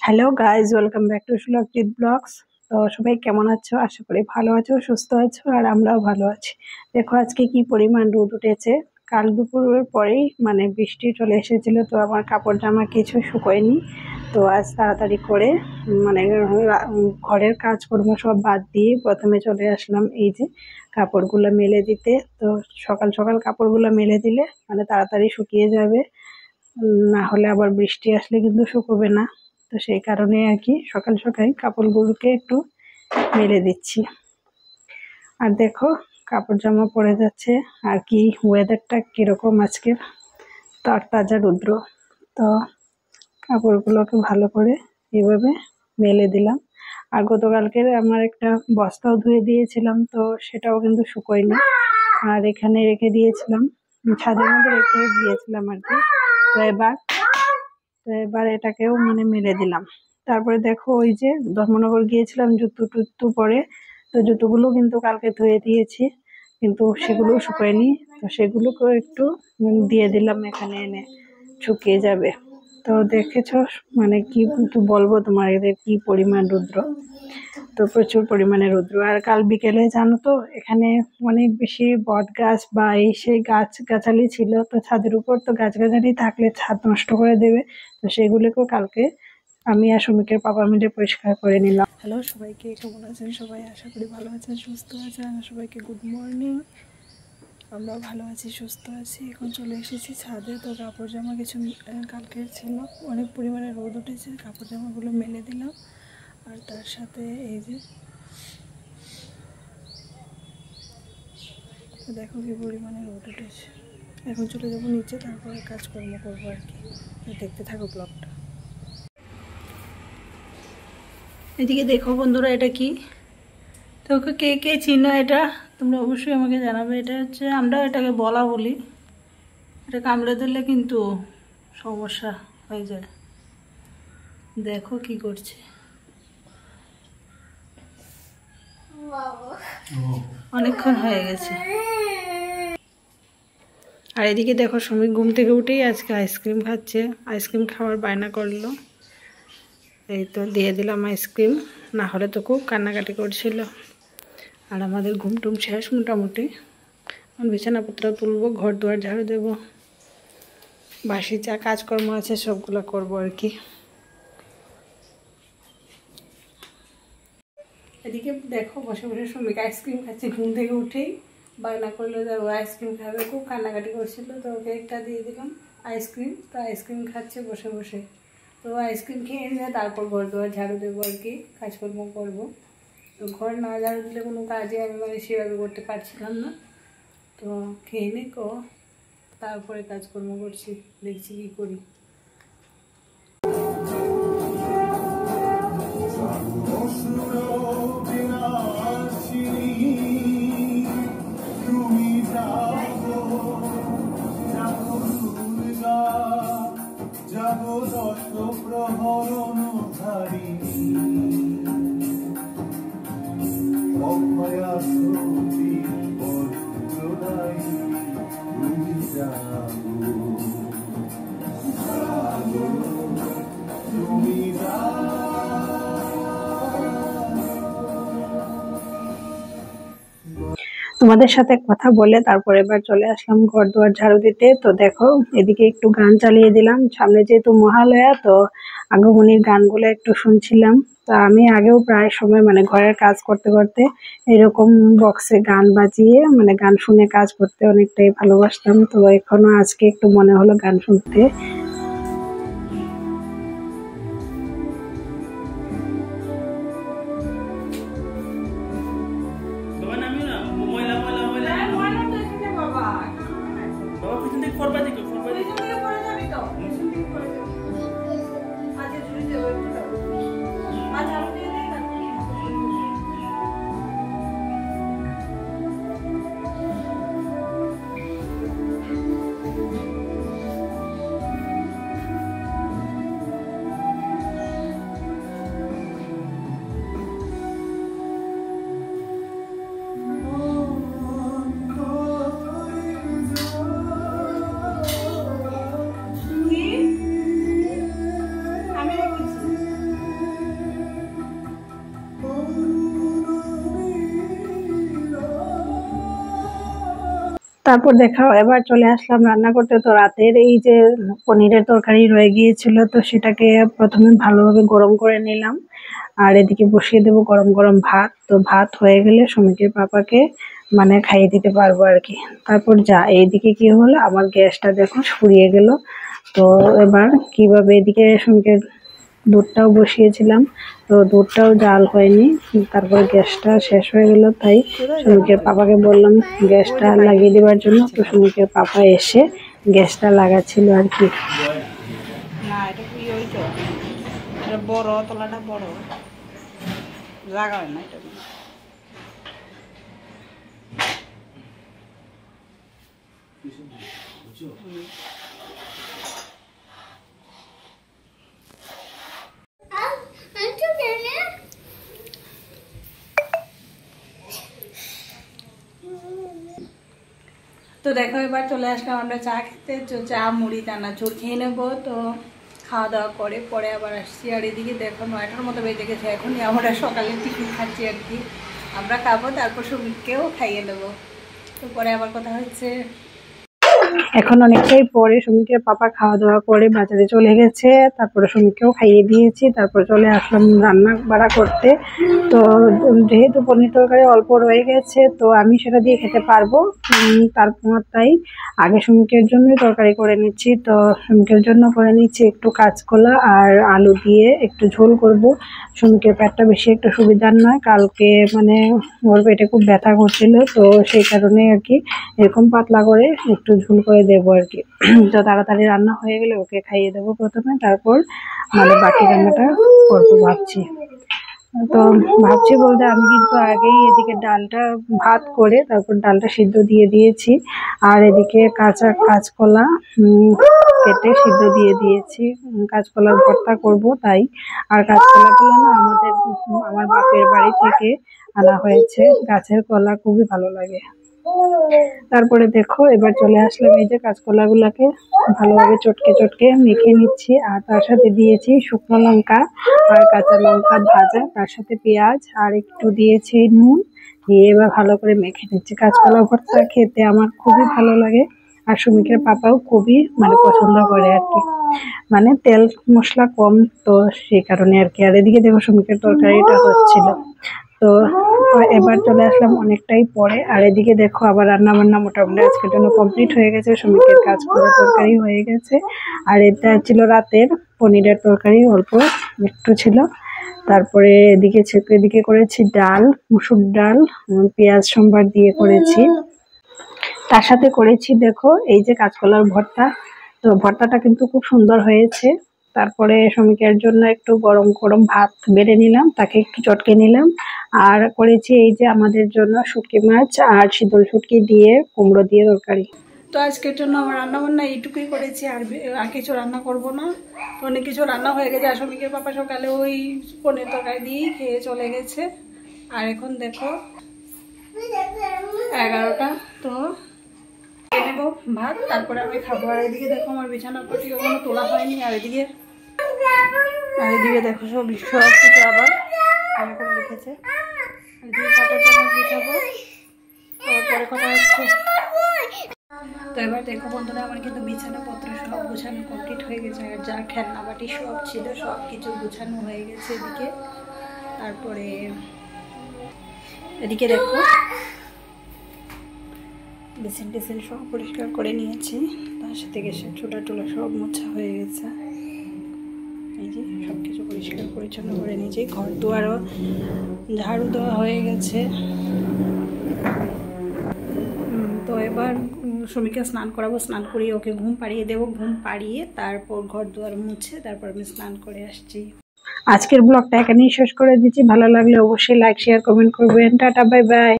Hello guys, welcome back to Sulabhjit vlogs. তো সবাই কেমন আছো? আশা করি ভালো আছো, সুস্থ আছো, আর আমরাও ভালো আছি। দেখো আজকে কি পরিমাণ রোদ উঠেছে। কাল দুপুরের পরেই বৃষ্টি চলে এসেছিল, তো আমার কাপড় জামা কিছু শুকোয়নি। তো আজ তাড়াতাড়ি করে ঘরের কাজকর্ম সব বাদ দিয়ে প্রথমে চলে আসলাম এই যে কাপড়গুলো মেলে দিতে। তো সকাল সকাল কাপড়গুলো মেলে দিলে তাড়াতাড়ি শুকিয়ে যাবে, না হলে আবার বৃষ্টি আসলে কিন্তু শুকোবে না। তো সেই কারণে আর কি সকাল সকাল কাপড়গুলোকে একটু মেলে দিচ্ছি। আর দেখো কাপড় জামা পরে যাচ্ছে। আর কি ওয়েদারটা কিরকম আজকের, তরতাজা রৌদ্র। তো কাপড়গুলোকে ভালো করে এইভাবে মেলে দিলাম। আর গতকালকের আমার একটা বস্তাও ধুয়ে দিয়েছিলাম, তো সেটাও কিন্তু শুকোয়নি। আর এখানে রেখে দিয়েছিলাম, ছাদের মধ্যে রেখে দিয়েছিলাম আর কি। তো এবার এটাকেও মেলে দিলাম। তারপরে দেখো ওই যে ধর্মনগর গিয়েছিলাম জুতো টুতো পরে, তো জুতোগুলো কিন্তু কালকে ধুয়ে দিয়েছি, কিন্তু সেগুলো শুকোয়নি। তো সেগুলোকেও একটু দিয়ে দিলাম, এখানে এনে শুকিয়ে যাবে। তো দেখেছো কি বলবো তোমার, এদের কি পরিমাণ রৌদ্র। তো প্রচুর পরিমাণে রৌদ্র। আর কাল বিকেলে জানো তো এখানে অনেক বেশি বট গাছ বা এই সেই গাছ গাছালি ছিল। তো ছাদের উপর তো গাছগাছালি থাকলে ছাদ নষ্ট করে দেবে, তো সেগুলোকেও কালকে আমি আর সুমিকের পাপা মিলে পরিষ্কার করে নিলাম। হ্যালো সবাইকে, কেমন আছেন সবাই? আশা করি ভালো আছেন, সুস্থ আছেন। সবাইকে গুড মর্নিং। আমরা ভালো আছি, সুস্থ আছি। এখন চলে এসেছি ছাদে। তো কাপড় জামা কিছু কালকে ছিল, অনেক পরিমাণে রোদ উঠেছে, কাপড় জামাগুলো মেলে দিলাম। আর তার সাথে এই যে দেখো কি পরিমাণে রোদ উঠেছে। এখন চলে যাবো নিচে, তারপরে কাজকর্ম করবো আর কি। দেখতে থাকো ব্লগটা। এদিকে দেখো বন্ধুরা, এটা কি? তো কে কে চিনো এটা তোমরা অবশ্যই আমাকে জানাবে। এটা হচ্ছে, আমরা এটাকে বলা বলি। এটা কামড়ে দিলে কিন্তু সমস্যা হয়ে যায়। দেখো কি করছে, অনেকক্ষণ হয়ে গেছে। আর এদিকে দেখো সুমি ঘুম থেকে উঠেই আজকে আইসক্রিম খাচ্ছে। আইসক্রিম খাওয়ার বায়না করলো, এই তো দিয়ে দিলাম আইসক্রিম, না হলে তো খুব কান্নাকাটি করছিল। আর আমাদের ঘুম টুম শেষ মোটামুটি। বিছানাপত্র তুলবো, ঘর দুয়ার ঝাড়ু দেবো, বাসি যা কাজকর্ম আছে সবগুলো করবো আর কি। এদিকে দেখো বসে বসে সুমিকে আইসক্রিম খাচ্ছে। ঘুম থেকে উঠেই বায়না করলো যে ও আইসক্রিম খাবে, খুব কান্নাকাটি করছিল। তো ওকে একটা দিয়ে দিলাম আইসক্রিম। তো আইসক্রিম খাচ্ছে বসে বসে। তো আইসক্রিম খেয়ে নিয়ে তারপর ঘর দুয়ার ঝাড়ু দেবো আর কি, কাজকর্ম করবো। তো ঘর না ঝাড়ু দিলে কোনো কাজে আমি সেভাবে করতে পারছিলাম না। তো খেয়ে নে কো, তারপরে কাজকর্ম করছি, দেখছি কি করি। তোমাদের সাথে কথা বলে তারপরে এবার চলে আসলাম ঘর দুয়ার ঝাড়ু দিতে। তো দেখো এদিকে একটু গান চালিয়ে দিলাম, সামনে যেহেতু মহালয়া, তো আগমনীর গানগুলো একটু শুনছিলাম। তা আমি আগেও প্রায় সময় ঘরের কাজ করতে করতে এরকম বক্সে গান বাজিয়ে গান শুনে কাজ করতে অনেকটাই ভালোবাসতাম। তো এখনো আজকে একটু মনে হলো গান শুনতে। তারপর দেখাও এবার চলে আসলাম রান্না করতে। তো রাতের এই যে পনিরের তরকারি রয়ে গিয়েছিল, তো সেটাকে প্রথমে ভালোভাবে গরম করে নিলাম। আর এদিকে বসিয়ে দেবো গরম গরম ভাত। তো ভাত হয়ে গেলে সুমিকের পাপাকে মানে খাইয়ে দিতে পারবো আর কি। তারপর যা এইদিকে কি হলো, আমার গ্যাসটা দেখো ফুরিয়ে গেল। তো এবার কিভাবে, এদিকে সুমিকের দুধটাও বসিয়েছিলাম, তো দুধটাও জাল হয়নি। তারপর গ্যাসটা শেষ হয়ে গেল, তাই সুমিকের পাপাকে বললাম গ্যাসটা লাগিয়ে দেওয়ার জন্য। তো সুমিকের পাপা এসে গ্যাসটা লাগাচ্ছিল আর কি। না এটা কি ওই তো এটা বড় তলাটা বড় জায়গা হয় না এটা। তো দেখো এবার চলে আসলাম আমরা চা খেতে। তো চা মুড়ি চানাচুর খেয়ে নেবো। তো খাওয়া দাওয়া করে পরে আবার আসছি। আর এদিকে দেখো 9টার মতো বেজে গেছে, এখনই আমরা সকালে টিফিন খাচ্ছি আর কি। আমরা খাবো, তারপর সুমিতকেও খাইয়ে দেবো। তো পরে আবার কথা হচ্ছে। এখন অনেকটাই পরে সুমিকের পাপা খাওয়া দাওয়া করে বাজারে চলে গেছে। তারপরে সুমিকেও খাইয়ে দিয়েছি, তারপরে চলে আসলাম রান্না বাড়া করতে। তো যেহেতু পনির তরকারি অল্প রয়ে গেছে, তো আমি সেটা দিয়ে খেতে পারবো। তারপর তাই আগে সুমিকের জন্যই তরকারি করে নিচ্ছি। তো সুমিকের জন্য করে নিচ্ছি একটু কাঁচকলা আর আলু দিয়ে একটু ঝোল করব। সুমিকের পেটটা বেশি একটা সুবিধার নয়, কালকে মানে ওর পেটে খুব ব্যথা করছিল, তো সেই কারণে আর কি এরকম পাতলা করে একটু ঝোল করে দেবো আর কি। তো তাড়াতাড়ি রান্না হয়ে গেলে ওকে খাইয়ে দেবো প্রথমে, তারপর মানে বাকি রান্নাটা করবো ভাবছি। তো ভাবছি বলতে আমি কিন্তু আগেই এদিকে ডালটা ভাত করে তারপর ডালটা সিদ্ধ দিয়ে দিয়েছি। আর এদিকে কাঁচকলা কেটে সিদ্ধ দিয়ে দিয়েছি। কাঁচকলার ভর্তা করব তাই। আর কাঁচকলাগুলো না আমার বাপের বাড়ি থেকে আনা হয়েছে, গাছের কলা খুবই ভালো লাগে। তারপরে দেখো এবার চলে আসলাম এই যে কাঁচকলাগুলোকে ভালোভাবে চটকে চটকে মেখে নিচ্ছি। আর তার সাথে দিয়েছি শুকনো লঙ্কা আর কাঁচা লঙ্কা ভাজা, তার সাথে পেঁয়াজ আর একটু দিয়েছি নুন দিয়ে এবার ভালো করে মেখে নিচ্ছি। কাঁচকলা ভর্তা খেতে আমার খুবই ভালো লাগে, আর সুমিকের পাপাও খুবই মানে পছন্দ করে আর কি, মানে তেল মশলা কম, তো সেই কারণে আর কি। আর এদিকে দেখো সুমিকের তরকারিটা হচ্ছিল। তো এবার চলে আসলাম অনেকটাই পরে। আর এদিকে দেখো আবার রান্না বান্না মোটামুটি আজকের জন্য কমপ্লিট হয়ে গেছে। সুমিকের কাজ করে তরকারি হয়ে গেছে। আর এটা ছিল রাতের পনিরের তরকারি, অল্প একটু ছিল। তারপরে এদিকে করেছি ডাল, মুসুর ডাল, পেঁয়াজ সম্বার দিয়ে করেছি। তার সাথে করেছি দেখো এই যে কাঁচকলার ভর্তা। তো ভর্তাটা কিন্তু খুব সুন্দর হয়েছে। তারপরে সুমিকের জন্য একটু গরম গরম ভাত বেড়ে নিলাম, তাকে একটু চটকে নিলাম। আর করেছি এই যে আমাদের জন্য শুটকি মাছ আর শীতল শুটকি দিয়ে কুমড়ো দিয়ে তরকারি। তো আজকের জন্য আমার রান্নাবান্না এইটুকুই করেছি, আর কিছু রান্না করব না। অনেক কিছু রান্না হয়ে গেছে। আর সুমিকের পাপা সকালে ওই পনির তরকারি দিয়েই খেয়ে চলে গেছে। আর এখন দেখো 11টা। তো খেয়ে নেবো ভাত, তারপরে আমি খাবো। আর এদিকে দেখো আমার বিছানার পটি কখনো তোলা হয়নি। আর এদিকে দেখো সব কিছু আবার ভালো করে রেখেছে। এদিকে কাপড়টা আমার গুছাবো, পরে কথা হচ্ছে। তো এবার দেখো বন্ধুরা আমার কিন্তু বিছানাপত্র সব গুছানো কমপ্লিট হয়ে গেছে। আর যা খেলনাবাটি সব ছিল সব কিছু গুছানো হয়ে গেছে এদিকে। তারপরে এদিকে দেখো বেসিন টেসিন সব পরিষ্কার করে নিয়েছি, তার সাথে গ্যাসের চুলা টুলা সব মোছা হয়ে গেছে। এই যে সব কিছু পরিষ্কার পরিচ্ছন্ন করে নিয়েছি। ঘর দুয়ারও ঝাড়ু দেওয়া হয়ে গেছে। তো এবার সুমিকে স্নান করাবো, স্নান করিয়ে ওকে ঘুম পাড়িয়ে দেবো। ঘুম পাড়িয়ে তারপর ঘর দুয়ার মুছে তারপর আমি স্নান করে আসছি। আজকের ব্লগটা এখানেই শেষ করে দিচ্ছি। ভালো লাগলে অবশ্যই লাইক শেয়ার কমেন্ট করবেন। Tata bye bye.